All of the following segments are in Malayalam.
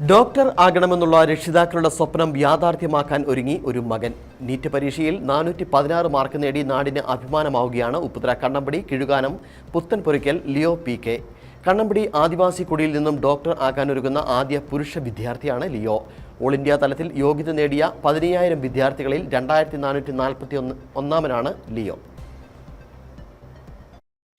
ഡോക്ടർ ആകണമെന്നുള്ള രക്ഷിതാക്കളുടെ സ്വപ്നം യാഥാർത്ഥ്യമാക്കാൻ ഒരുങ്ങി ഒരു മകൻ. നീറ്റ് പരീക്ഷയിൽ 416 മാർക്ക് നേടി നാടിന് അഭിമാനമാവുകയാണ് ഉപ്പുതറ കണ്ണമ്പടി കിഴുകാനം പുത്തൻപുരയ്ക്കൽ ലിയോ പി.കെ. കണ്ണമ്പടി ആദിവാസി കുടിയിൽ നിന്നും ഡോക്ടർ ആകാനൊരുങ്ങുന്ന ആദ്യ പുരുഷ വിദ്യാർത്ഥിയാണ് ലിയോ. ഓൾ ഇന്ത്യ തലത്തിൽ യോഗ്യത നേടിയ 15,000 വിദ്യാർത്ഥികളിൽ 2441 ലിയോ.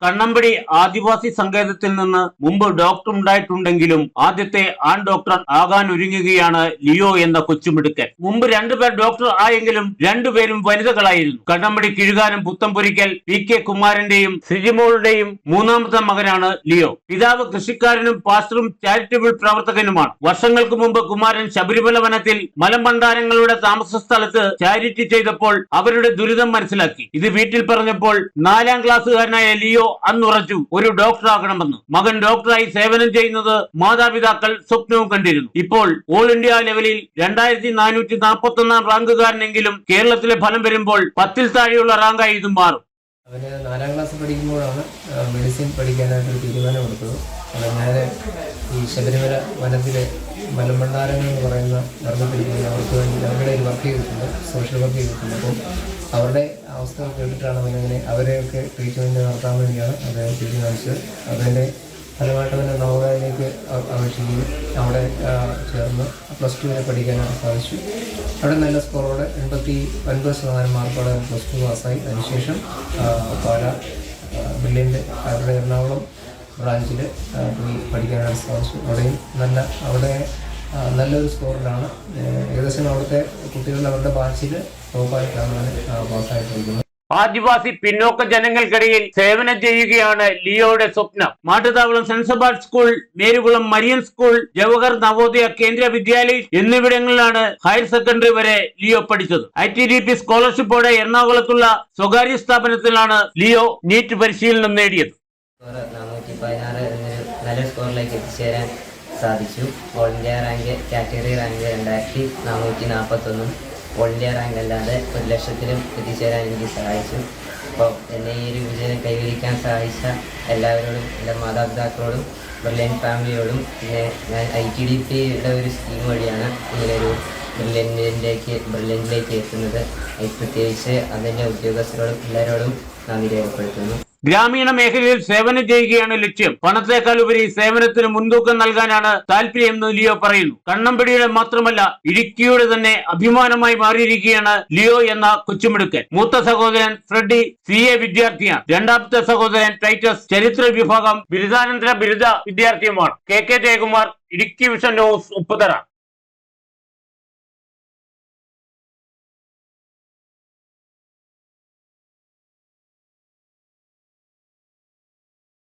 കണ്ണമ്പടി ആദിവാസി സങ്കേതത്തിൽ നിന്ന് മുമ്പ് ഡോക്ടർ ഉണ്ടായിട്ടുണ്ടെങ്കിലും ആദ്യത്തെ ആൺ ഡോക്ടർ ആകാൻ ഒരുങ്ങുകയാണ് ലിയോ എന്ന കൊച്ചുമിടുക്കൻ. മുമ്പ് 2 പേർ ഡോക്ടർ ആയെങ്കിലും 2 പേരും വനിതകളായിരുന്നു. കണ്ണമ്പടി കിഴുകാനം പുത്തൻപുരയ്ക്കൽ പി.കെ. കുമാരന്റെയും ശ്രീജിമോളുടെയും 3ാമത്തെ മകനാണ് ലിയോ. പിതാവ് കൃഷിക്കാരനും പാസ്റ്ററും ചാരിറ്റബിൾ പ്രവർത്തകനുമാണ്. വർഷങ്ങൾക്ക് മുമ്പ് കുമാരൻ ശബരിമല വനത്തിൽ മലമ്പണ്ടാരങ്ങളുടെ താമസ സ്ഥലത്ത് ചാരിറ്റി ചെയ്തപ്പോൾ അവരുടെ ദുരിതം മനസ്സിലാക്കി. ഇത് വീട്ടിൽ പറഞ്ഞപ്പോൾ 4ാം ക്ലാസ്സുകാരനായ ലിയോ അന്നുറച്ചു ഒരു ഡോക്ടർ ആകണമെന്ന്. മകൻ ഡോക്ടറായി സേവനം ചെയ്യുന്നത് മാതാപിതാക്കൾ സ്വപ്നവും കണ്ടിരുന്നു. ഇപ്പോൾ ഓൾ ഇന്ത്യ ലെവലിൽ 2441 റാങ്കുകാരനെങ്കിലും കേരളത്തിലെ ഫലം വരുമ്പോൾ 10ൽ താഴെയുള്ള റാങ്കായി ഇതും മാറും. അവന് 4ാം ക്ലാസ് പഠിക്കുമ്പോഴാണ് മെഡിസിൻ പഠിക്കാനായിട്ടൊരു തീരുമാനമെടുത്തത്. അപ്പോൾ ഞാൻ ഈ ശബരിമല വനത്തിലെ മലമ്പണ്ടാരങ്ങൾ എന്ന് പറയുന്ന ധർമ്മത്തിൽ അവർക്ക് വേണ്ടി അവരുടെ ഒരു വർക്ക് ചെയ്തിട്ടുണ്ട്, സോഷ്യൽ വർക്ക് ചെയ്തിട്ടുണ്ട്. അപ്പോൾ അവരുടെ അവസ്ഥ കേട്ടിട്ടാണ് അവനങ്ങനെ അവരെയൊക്കെ ട്രീറ്റ്മെൻറ്റ് നടത്താൻ വേണ്ടിയാണ് അദ്ദേഹം തീരുമാനിച്ചത്. അതിൻ്റെ ഫലമായിട്ട് അവനെ നവോദയയിലേക്ക് അപേക്ഷിക്കുകയും അവിടെ ചേർന്ന് +2 വരെ പഠിക്കാനാണ് സാധിച്ചു. അവിടെ നല്ല സ്കോറോടെ 89% മാർക്കോടെ +2 പാസ്സായി. അതിനുശേഷം പാലാ ബ്രില്യൻ്റ് അവരുടെ എറണാകുളം ബ്രാഞ്ചിൽ പോയി പഠിക്കാനായിട്ട് സാധിച്ചു. അവിടെ നല്ലൊരു സ്കോറിലാണ്. ഏകദേശം അവിടുത്തെ കുട്ടികൾ അവരുടെ ബാച്ചിൽ ടോപ്പായിട്ടാണ് പാസ്സായിട്ടിരിക്കുന്നത്. ആദിവാസി പിന്നോക്ക ജനങ്ങൾക്കിടയിൽ സേവനം ചെയ്യുകയാണ് ലിയോയുടെ സ്വപ്നം. Mattuthavalam saint Sebastian school, Merukulam Marian school, Jawahar Navodaya Kendra Vidyalaya എന്നിവിടങ്ങളിലാണ് ഹയർ സെക്കൻഡറി വരെ ലിയോ പഠിച്ചത്. ITDP സ്കോളർഷിപ്പോടെ എറണാകുളത്തുള്ള സ്വകാര്യ സ്ഥാപനത്തിലാണ് ലിയോ നീറ്റ് പരിശീലനം നേടിയത്. 416 എന്നൊരു നല്ല സ്കോറിലേക്ക് എത്തിച്ചേരാൻ സാധിച്ചു. All India rank category rank 2441, all India rank അല്ലാതെ 1,00,000-ലും എത്തിച്ചേരാൻ എനിക്ക് സഹായിച്ചു. അപ്പോൾ എന്നെ ഈ ഒരു വിജയം കൈവരിക്കാൻ സഹായിച്ച എല്ലാവരോടും, എല്ലാ മാതാപിതാക്കളോടും, ബ്രില്യൻ ഫാമിലിയോടും, പിന്നെ ഞാൻ ITDPയുടെ ഒരു സ്കീം വഴിയാണ് ഇങ്ങനെയൊരു ബ്രില്യൻറ്റിലേക്ക് എത്തുന്നത്. പ്രത്യേകിച്ച് അതിൻ്റെ ഉദ്യോഗസ്ഥരോടും എല്ലാവരോടും നന്ദി രേഖപ്പെടുത്തുന്നു. ഗ്രാമീണ മേഖലയിൽ സേവനം ചെയ്യുകയാണ് ലക്ഷ്യം. പണത്തേക്കാൾ ഉപരി സേവനത്തിന് മുൻതൂക്കം നൽകാനാണ് താല്പര്യമെന്ന് ലിയോ പറയുന്നു. കണ്ണമ്പടിയുടെ മാത്രമല്ല ഇടുക്കിയുടെ തന്നെ അഭിമാനമായി മാറിയിരിക്കുകയാണ് ലിയോ എന്ന കൊച്ചുമിടുക്കൻ. മൂത്ത സഹോദരൻ ഫ്രെഡി CA വിദ്യാർത്ഥിയാണ്. 2ാമത്തെ സഹോദരൻ ടൈറ്റസ് ചരിത്ര വിഭാഗം ബിരുദാനന്തര ബിരുദ വിദ്യാർത്ഥിയുമാണ്. KK Jayakumar, Idukki vision news, Upputhara.